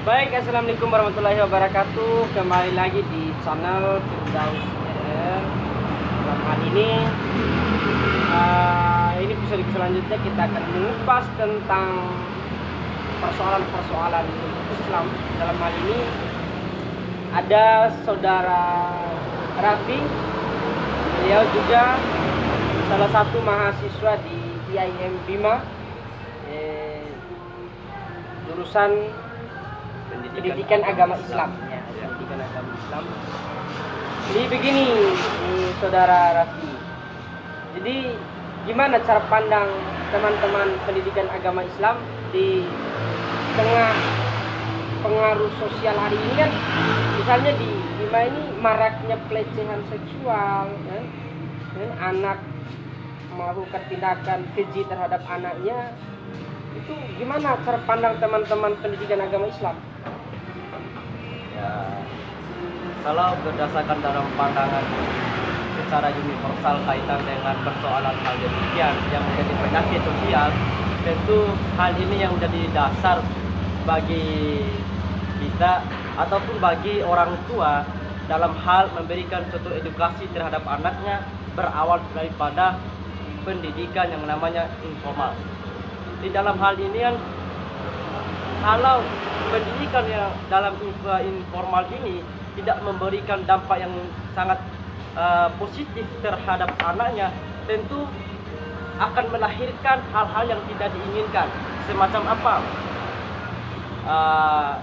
Baik, assalamualaikum warahmatullahi wabarakatuh. Kembali lagi di channel Firdaus RR. Dalam hal ini episode selanjutnya kita akan mengupas tentang persoalan-persoalan Islam. Dalam hal ini ada saudara Raffi, beliau juga salah satu mahasiswa di IAIN Bima, jurusan pendidikan agama Islam. Ya, pendidikan agama Islam. Jadi begini, saudara Raffi. Jadi gimana cara pandang teman-teman pendidikan agama Islam di tengah pengaruh sosial hari ini kan, misalnya di Bima ini maraknya pelecehan seksual, ya, dan anak melakukan tindakan keji terhadap anaknya. Itu gimana cara pandang teman-teman pendidikan agama Islam? Ya, kalau berdasarkan dalam pandangan secara universal kaitan dengan persoalan hal demikian yang menjadi penyakit sosial, tentu hal ini yang menjadi dasar bagi kita ataupun bagi orang tua dalam hal memberikan suatu edukasi terhadap anaknya berawal daripada pendidikan yang namanya informal. Di dalam hal ini kan, kalau pendidikan yang dalam informal ini tidak memberikan dampak yang sangat positif terhadap anaknya, tentu akan melahirkan hal-hal yang tidak diinginkan. Semacam apa?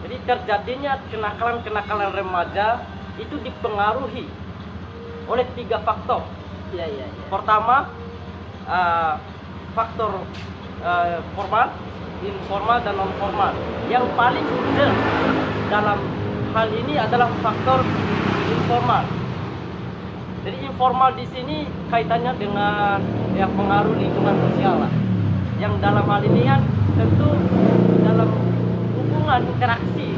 Jadi terjadinya kenakalan-kenakalan remaja itu dipengaruhi oleh 3 faktor. Ya. Pertama, faktor formal, informal, dan non formal. Yang paling urgent dalam hal ini adalah faktor informal. Jadi informal di sini kaitannya dengan pengaruh lingkungan sosial lah. Yang dalam hal ini kan tentu dalam hubungan interaksi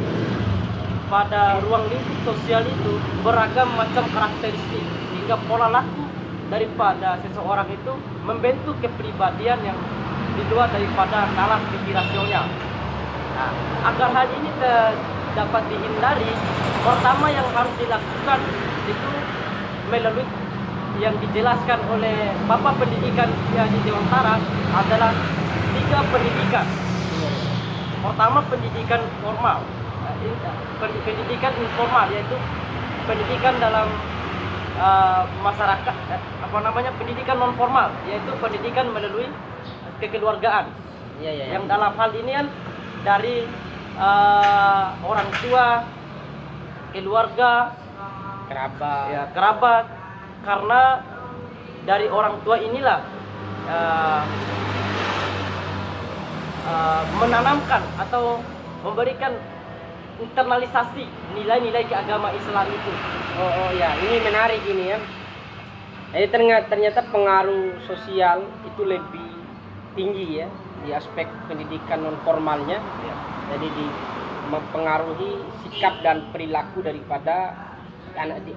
pada ruang lingkup sosial itu beragam macam karakteristik, hingga pola laku daripada seseorang itu membentuk kepribadian yang di luar daripada nalar pikirannya. Nah, agar hal ini dapat dihindari, pertama yang harus dilakukan itu melalui yang dijelaskan oleh Bapak Pendidikan di Dewantara adalah 3 pendidikan. Pertama, pendidikan formal, pendidikan informal, yaitu pendidikan dalam masyarakat, pendidikan non formal, yaitu pendidikan melalui kekeluargaan. Ya. Yang dalam hal ini kan dari orang tua, keluarga, kerabat, karena dari orang tua inilah menanamkan atau memberikan internalisasi nilai-nilai keagama Islam itu. Oh ya, ini menarik ini ya. Jadi ternyata pengaruh sosial itu lebih tinggi ya di aspek pendidikan non formalnya. Ya. Jadi mempengaruhi sikap dan perilaku daripada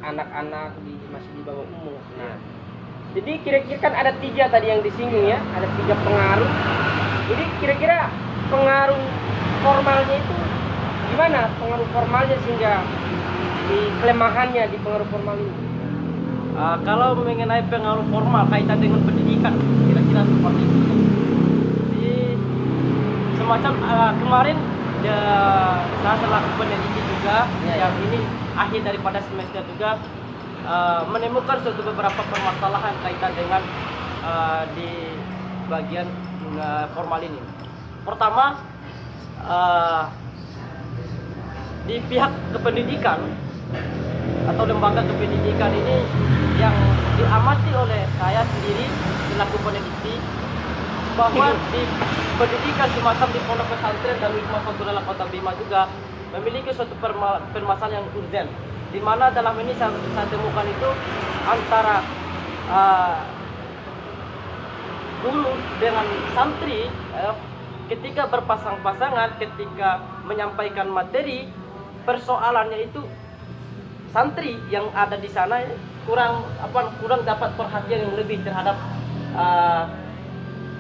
anak-anak masih di bawah umur. Nah, jadi kira-kira kan ada 3 tadi yang disinggung ya, ada 3 pengaruh. Jadi kira-kira pengaruh formalnya itu gimana? Pengaruh formalnya sehingga di kelemahannya di pengaruh formal ini. Kalau mengenai pengaruh formal kaitan dengan pendidikan, kira-kira seperti itu. Jadi semacam kemarin saya selaku peneliti juga, yang ini akhir daripada semester juga menemukan beberapa permasalahan kaitan dengan di bagian formal ini. Pertama, di pihak kependidikan atau lembaga kependidikan ini yang diamati oleh saya sendiri selaku peneliti, bahwa di pendidikan semacam di pondok pesantren dan Wisma Saudara Kota Bima juga memiliki suatu permasalahan yang urgent, di mana dalam ini saya temukan itu antara guru dengan santri ketika berpasang-pasangan, ketika menyampaikan materi, persoalannya itu santri yang ada di sana kurang dapat perhatian yang lebih terhadap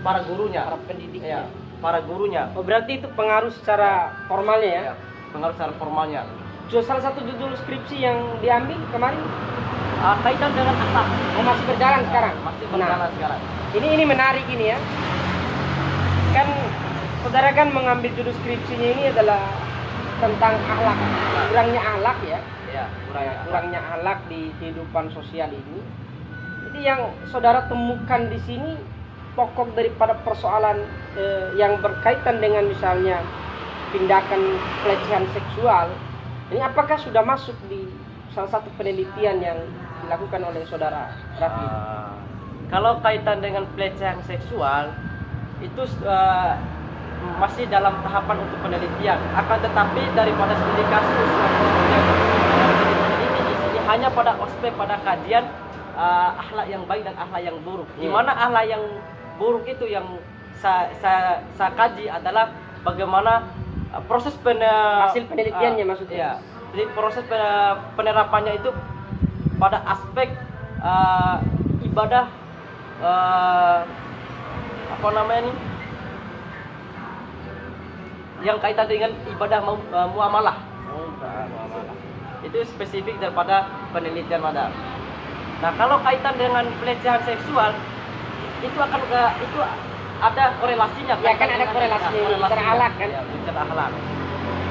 para gurunya, para pendidik ya. para gurunya. Oh, berarti itu pengaruh secara formalnya ya? pengaruh secara formalnya. Salah satu judul skripsi yang diambil kemarin Kaitan dengan akhlak. masih berjalan sekarang. Masih berjalan sekarang. Ini menarik ini ya. Kan saudara kan mengambil judul skripsinya ini adalah tentang akhlak, kurangnya akhlak ya. Ya, Kurangnya akhlak di kehidupan sosial ini. Jadi yang saudara temukan di sini pokok daripada persoalan yang berkaitan dengan misalnya tindakan pelecehan seksual. Ini apakah sudah masuk di salah satu penelitian yang dilakukan oleh saudara Raffi? Kalau kaitan dengan pelecehan seksual itu masih dalam tahapan untuk penelitian. Akan tetapi daripada studi kasus yang ini di sini hanya pada aspek pada kajian akhlak yang baik dan akhlak yang buruk. Di mana akhlak yang buruk itu yang saya kaji adalah bagaimana proses Hasil penelitiannya maksudnya. Ya, jadi proses penerapannya itu pada aspek ibadah apa namanya ini? Yang kaitan dengan ibadah muamalah. Muamalah. Itu spesifik daripada penelitian madar. Nah, kalau kaitan dengan pelecehan seksual itu ada korelasinya. Ya kan ada korelasinya secara akhlak kan. Ya, secara akhlak.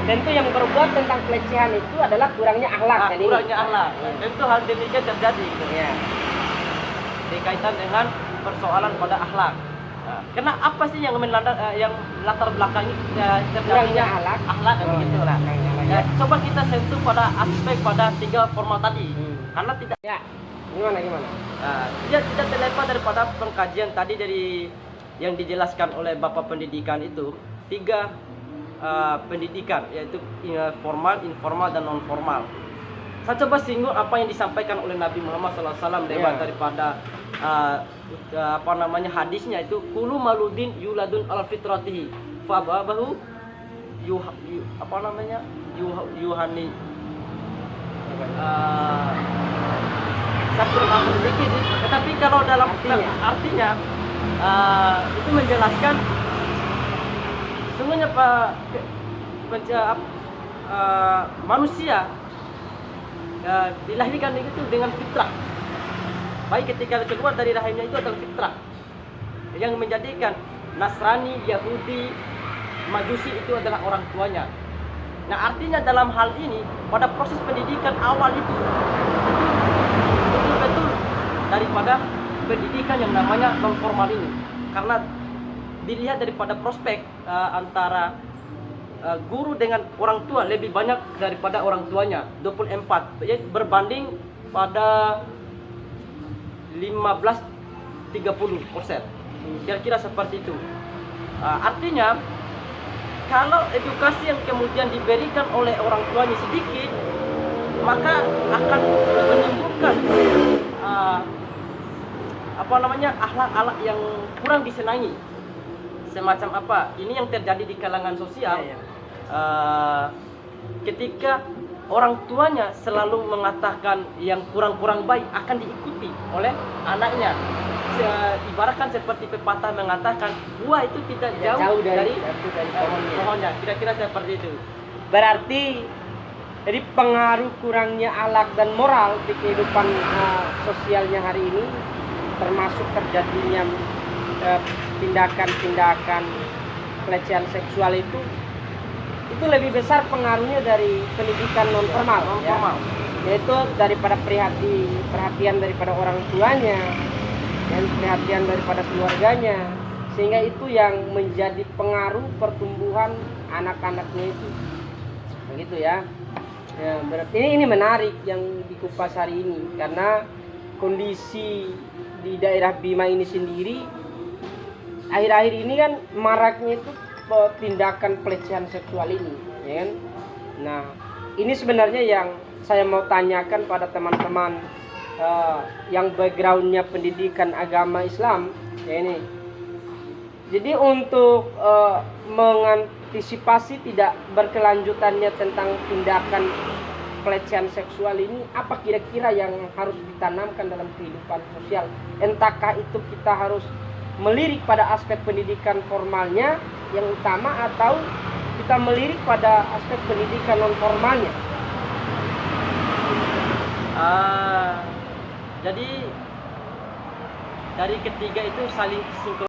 Tentu yang berbuat tentang pelecehan itu adalah kurangnya akhlak kan ini. Kurangnya akhlak. Tentu hal demikian terjadi. Ya. Berkaitan dengan persoalan pada akhlak. Nah, karena apa sih yang yang latar belakangi Kurangnya akhlak. Akhlak kan begitu lah. Ya, coba kita sentuh pada aspek pada 3 formal tadi. Karena tidak Gimana? tidak terlepas daripada pengkajian tadi dari yang dijelaskan oleh Bapak Pendidikan itu 3 pendidikan, yaitu formal, informal, dan non formal. Saya coba singgung apa yang disampaikan oleh Nabi Muhammad SAW lewat daripada apa namanya hadisnya itu kulu maludin yuladun al fitratihi fa bahu apa namanya yuhani satu sedikit sih, tetapi kalau dalam artinya itu menjelaskan sesungguhnya manusia dilahirkan itu dengan fitrah. Baik ketika keluar dari rahimnya itu adalah fitrah yang menjadikan Nasrani, Yahudi, Majusi itu adalah orang tuanya. Nah, artinya dalam hal ini pada proses pendidikan awal itu betul-betul daripada pendidikan yang namanya non formal ini, karena dilihat daripada prospek antara guru dengan orang tua lebih banyak daripada orang tuanya 24, yaitu berbanding pada 15-30%, kira-kira seperti itu. Artinya kalau edukasi yang kemudian diberikan oleh orang tuanya sedikit, maka akan menimbulkan apa namanya akhlak-akhlak yang kurang disenangi. Semacam apa? Ini yang terjadi di kalangan sosial. Ketika orang tuanya selalu mengatakan yang kurang-kurang baik akan diikuti oleh anaknya. Ibaratkan seperti pepatah mengatakan buah itu tidak jauh dari pohonnya. Kira-kira seperti itu. Berarti jadi pengaruh kurangnya akhlak dan moral di kehidupan sosialnya hari ini, termasuk terjadinya tindakan-tindakan pelecehan seksual itu lebih besar pengaruhnya dari pendidikan non formal, yaitu daripada perhatian daripada orang tuanya dan perhatian daripada keluarganya, sehingga itu yang menjadi pengaruh pertumbuhan anak-anaknya itu, begitu ya. Berarti ini menarik yang dikupas hari ini, karena kondisi di daerah Bima ini sendiri akhir-akhir ini kan maraknya itu tindakan pelecehan seksual ini, ya kan? Nah, ini sebenarnya yang saya mau tanyakan pada teman-teman yang backgroundnya pendidikan agama Islam, ya ini. Jadi untuk mengantisipasi tidak berkelanjutannya tentang tindakan pelecehan seksual ini, apa kira-kira yang harus ditanamkan dalam kehidupan sosial? Entahkah itu kita harus melirik pada aspek pendidikan formalnya yang utama, atau kita melirik pada aspek pendidikan non formalnya. Jadi dari ketiga itu saling sinkron.